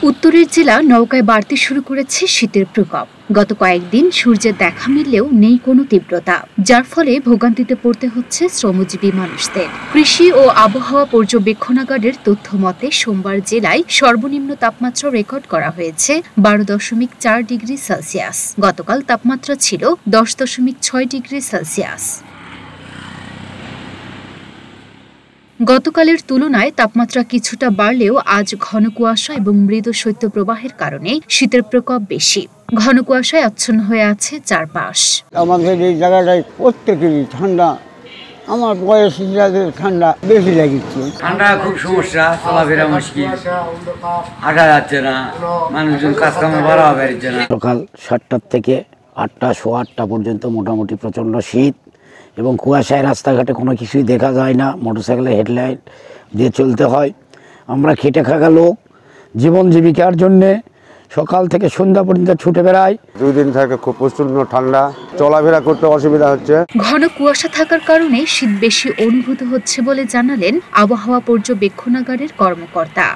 উত্তরের জেলা নওগাঁয় বাড়তে শুরু করেছে শীতের প্রকোপ। গত কয়েকদিন সূর্যের দেখা মিললেও নেই কোনো তীব্রতা, যার ফলে ভোগান্তিতে পড়তে হচ্ছে শ্রমজীবী মানুষদের। কৃষি ও আবহাওয়া পর্যবেক্ষণাগারের তথ্য মতে সোমবার জেলায় সর্বনিম্ন তাপমাত্রা রেকর্ড করা হয়েছে 12.4 ডিগ্রি সেলসিয়াস। গতকাল তাপমাত্রা ছিল 10.6 ডিগ্রি সেলসিয়াস। গতকালের তুলনায় তাপমাত্রা কিছুটা বাড়লেও আজ ঘন কুয়াশা এবং মৃদু শৈত্যপ্রবাহের কারণে শীতের প্রকোপ বেশি। ঘন কুয়াশায় আচ্ছন্ন হয়ে আছে চারপাশ। আমাদের এই জায়গাটায় প্রত্যেকেরই ঠান্ডা, আমার বয়স ঠান্ডা বেশি লাগছে। ঠান্ডা খুব সমস্যা, চলাফেরা মুশকিল, হাঁটা যাচ্ছে না, মানুষজন কাজকামে বাড়াও বেরোচ্ছে না। সকাল 7টা থেকে 8টা, সোয়া 8টা পর্যন্ত মোটামুটি প্রচণ্ড শীত এবং কুয়াশায় রাস্তাঘাটে কোনো কিছুই দেখা যায় না, মোটরসাইকেলের হেডলাইট দিয়ে চলতে হয়। আমরা খেটে খাওয়া লোক, জীবন জীবিকার জন্যে সকাল থেকে সন্ধ্যা পর্যন্ত ছুটে বেড়াই। 2 দিন থেকে খুব প্রচন্ড ঠান্ডা, চলাফেরা করতে অসুবিধা হচ্ছে। ঘন কুয়াশা থাকার কারণে শীত বেশি অনুভূত হচ্ছে বলে জানালেন আবহাওয়া পর্যবেক্ষণাগারের কর্মকর্তা।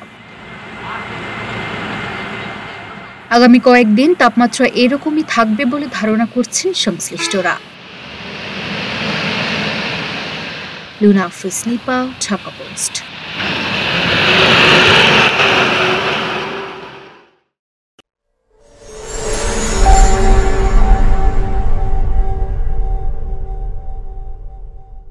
আগামী কয়েকদিন তাপমাত্রা এরকমই থাকবে বলে ধারণা করছেন সংশ্লিষ্টরা। লুনা আফরোজ নিপা, ঢাকা পোস্ট।